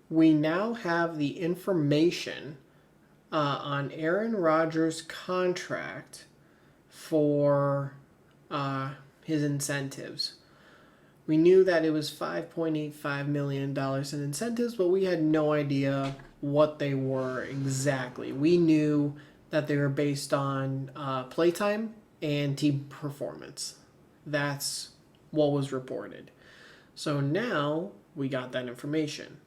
we now have the information on Aaron Rodgers' contract for his incentives. We knew that it was $5.85 million in incentives, but we had no idea what they were exactly. We knew that they were based on playtime and team performance. That's what was reported. So now we got that information.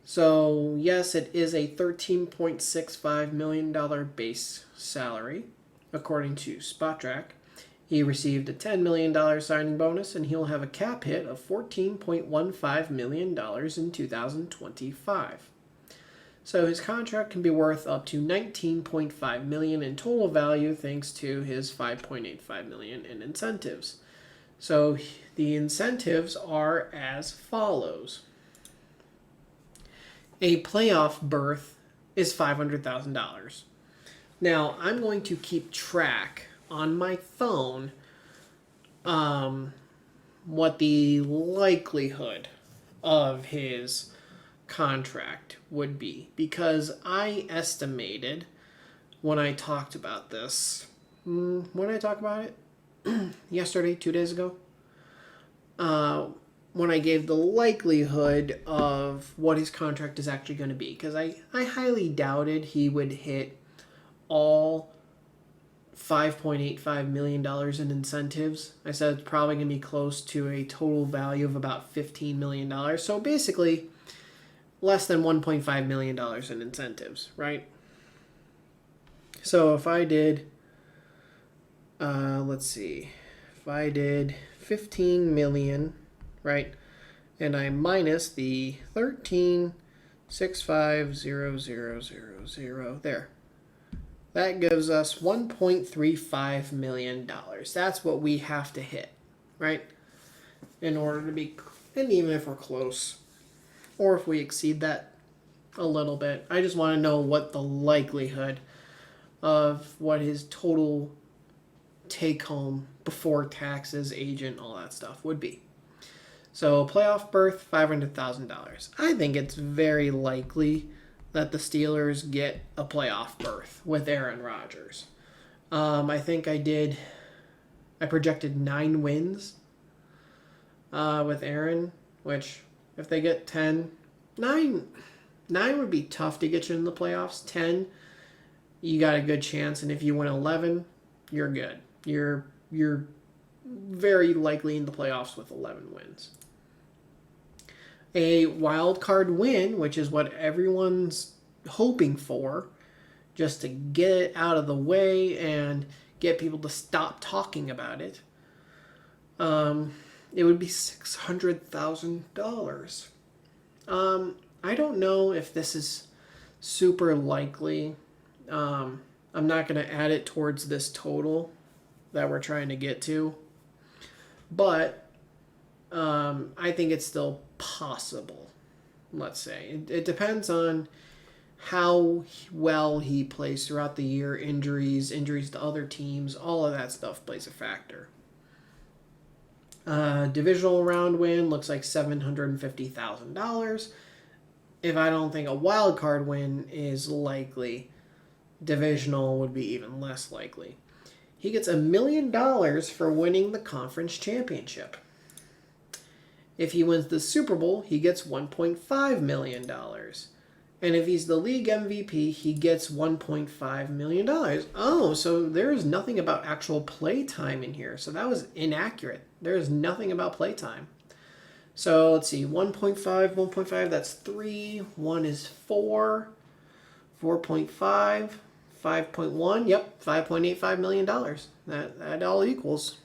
So, yes, it is a $13.65 million base salary, according to SpotTrack. He received a $10 million signing bonus, and he'll have a cap hit of $14.15 million in 2025. So his contract can be worth up to $19.5 million in total value thanks to his $5.85 million in incentives. So the incentives are as follows. A playoff berth is $500,000. Now, I'm going to keep track on my phone what the likelihood of his contract would be, because I estimated when I talked about this, when did I talk about it? Yesterday, 2 days ago? When I gave the likelihood of what his contract is actually going to be, because I highly doubted he would hit all $5.85 million in incentives. I said it's probably going to be close to a total value of about $15 million. So basically, less than $1.5 million in incentives, right? So if I did, let's see, if I did 15 million, right, and I minus the 13,650,000 there, that gives us $1.35 million. That's what we have to hit, right, in order to be, and even if we're close, or if we exceed that a little bit, I just want to know what the likelihood of what his total take home before taxes, agent, all that stuff would be. So playoff berth, $500,000. I think it's very likely that the Steelers get a playoff berth with Aaron Rodgers. I think I projected 9 wins with Aaron, which if they get 10, 9 would be tough to get you in the playoffs. 10, you got a good chance, and if you win 11, you're good. You're very likely in the playoffs with 11 wins. A wild card win, which is what everyone's hoping for, just to get it out of the way and get people to stop talking about it. It would be $600,000. I don't know if this is super likely. I'm not going to add it towards this total that we're trying to get to, but I think it's still possible. Let's say it depends on how well he plays throughout the year. Injuries to other teams, all of that stuff plays a factor. Divisional round win looks like $750,000. If I don't think a wild card win is likely, divisional would be even less likely. He gets $1 million for winning the conference championship. If he wins the Super Bowl, he gets $1.5 million. And if he's the league MVP, he gets $1.5 million. Oh, so there is nothing about actual play time in here. So that was inaccurate. There is nothing about play time. So let's see, 1.5, that's 3. 1 is 4. 4.5, 5.1. Yep, $5.85 million. That all equals.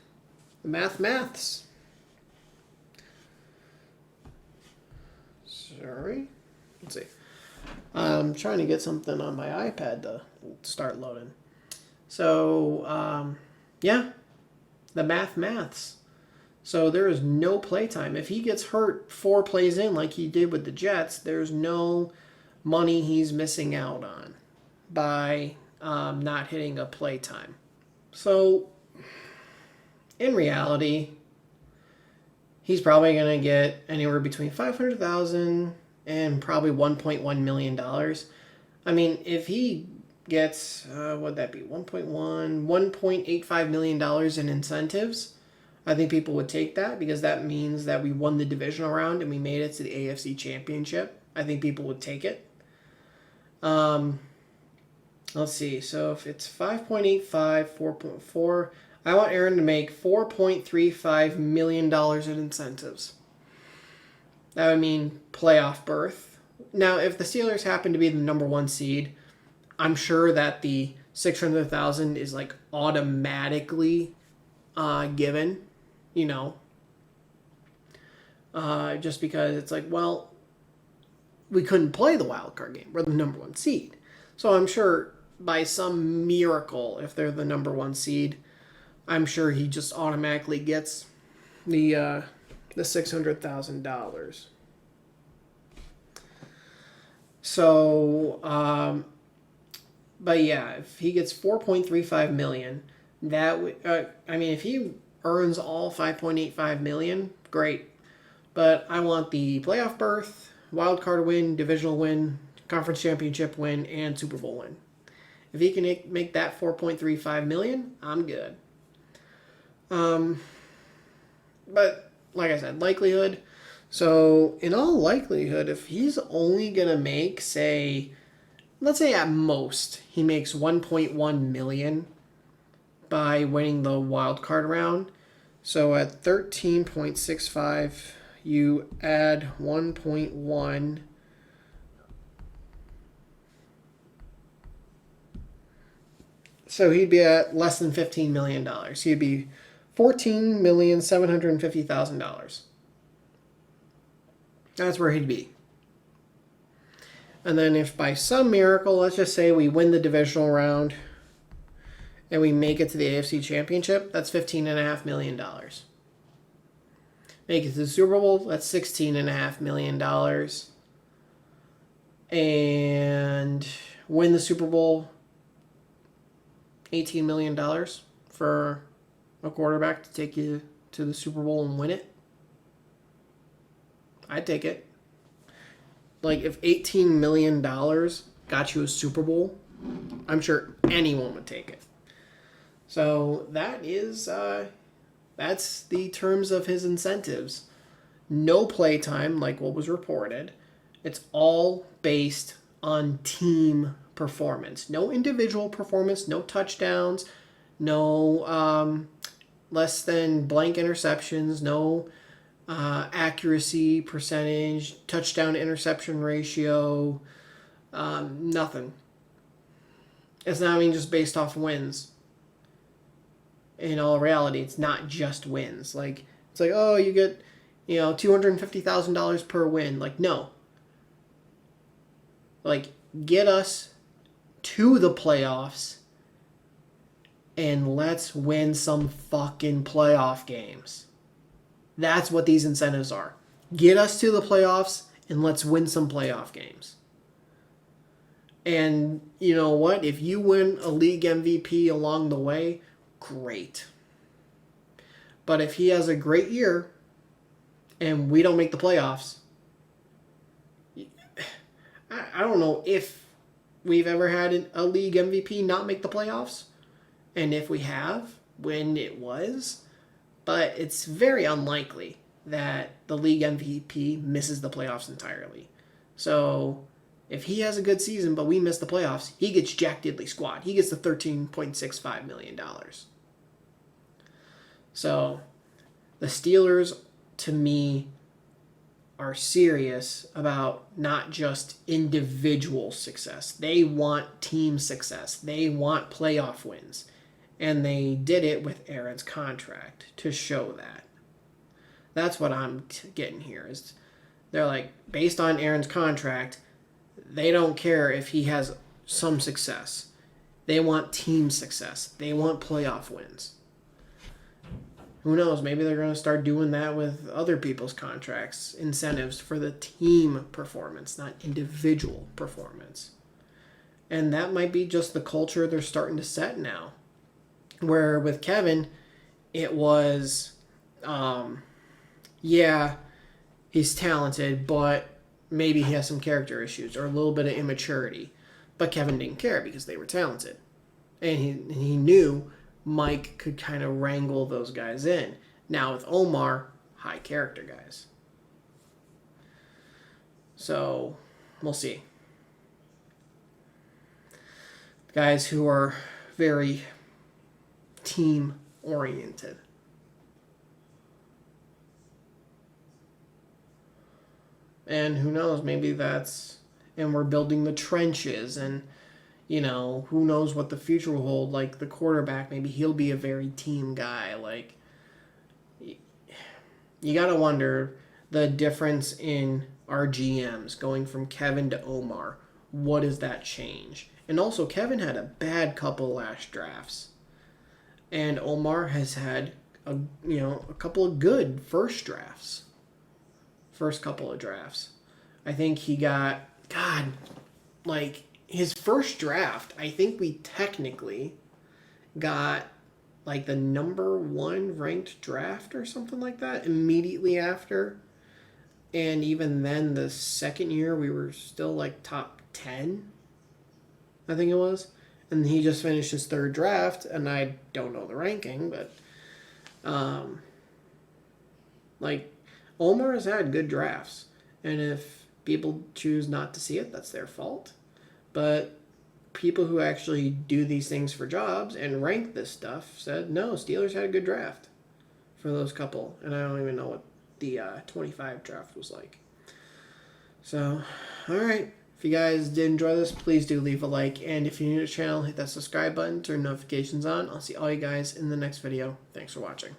The maths. Sorry. Let's see. I'm trying to get something on my iPad to start loading. So, yeah, the maths. So there is no playtime. If he gets hurt 4 plays in like he did with the Jets, there's no money he's missing out on by not hitting a playtime. So, in reality, he's probably going to get anywhere between $500,000 and probably $1.1 million. I mean, if he gets, what'd that be, 1.85 million dollars in incentives, I think people would take that because that means that we won the divisional round and we made it to the AFC Championship. I think people would take it. Let's see. So if it's 5.85, 4.4, I want Aaron to make $4.35 million in incentives. That would mean playoff berth. Now, if the Steelers happen to be the number one seed, I'm sure that the $600,000 is like automatically given, just because it's like, well, we couldn't play the wild card game. We're the number one seed. So I'm sure by some miracle, if they're the number one seed, I'm sure he just automatically gets the $600,000. So, but yeah, if he gets 4.35 million, that would, if he earns all 5.85 million, great. But I want the playoff berth, wild card win, divisional win, conference championship win, and Super Bowl win. If he can make that 4.35 million, I'm good. But like I said, likelihood. So in all likelihood, if he's only gonna make, let's say at most he makes 1.1 million by winning the wild card round. So at 13.65, you add 1.1. So he'd be at less than $15 million. He'd be $14,750,000. That's where he'd be. And then if by some miracle, let's just say we win the divisional round and we make it to the AFC Championship, that's $15.5 million. Make it to the Super Bowl, that's $16.5 million. And win the Super Bowl, $18 million for a quarterback to take you to the Super Bowl and win it. I'd take it. Like, if $18 million got you a Super Bowl, I'm sure anyone would take it. So that is, that's the terms of his incentives. No play time, like what was reported. It's all based on team performance. No individual performance, no touchdowns, no less than blank interceptions, no accuracy percentage, touchdown interception ratio, nothing. It's not just based off wins. In all reality, it's not just wins. Like, it's like, oh, you get, $250,000 per win. Like, no. Like, get us to the playoffs and let's win some fucking playoff games. That's what these incentives are. Get us to the playoffs and let's win some playoff games. And you know what? If you win a league MVP along the way, great. But if he has a great year and we don't make the playoffs, I don't know if we've ever had a league MVP not make the playoffs. And if we have, when it was. But it's very unlikely that the league MVP misses the playoffs entirely. So if he has a good season but we miss the playoffs, he gets Jack Diddley squad. He gets the $13.65 million. So the Steelers, to me, are serious about not just individual success. They want team success. They want playoff wins. And they did it with Aaron's contract to show that. That's what I'm getting here. Is they're like, based on Aaron's contract, they don't care if he has some success. They want team success. They want playoff wins. Who knows? Maybe they're going to start doing that with other people's contracts, incentives for the team performance, not individual performance. And that might be just the culture they're starting to set now. Where with Kevin, it was, yeah, he's talented, but maybe he has some character issues or a little bit of immaturity. But Kevin didn't care because they were talented. And he knew Mike could kind of wrangle those guys in. Now with Omar, high character guys. So we'll see. Guys who are very team oriented. And who knows, maybe that's, and we're building the trenches, and who knows what the future will hold. Like the quarterback, maybe he'll be a very team guy. Like, you gotta wonder the difference in our GMs going from Kevin to Omar. What does that change? And also, Kevin had a bad couple last drafts, and Omar has had a couple of good first couple of drafts. I think he got his first draft. I think we technically got like the number 1 ranked draft or something like that immediately after. And even then, the second year, we were still like top 10, I think it was. And he just finished his third draft, and I don't know the ranking, but Omar has had good drafts. And if people choose not to see it, that's their fault. But people who actually do these things for jobs and rank this stuff said, no, Steelers had a good draft for those couple. And I don't even know what the 25 draft was like. So, all right. If you guys did enjoy this, please do leave a like. And if you're new to the channel, hit that subscribe button, turn notifications on. I'll see all you guys in the next video. Thanks for watching.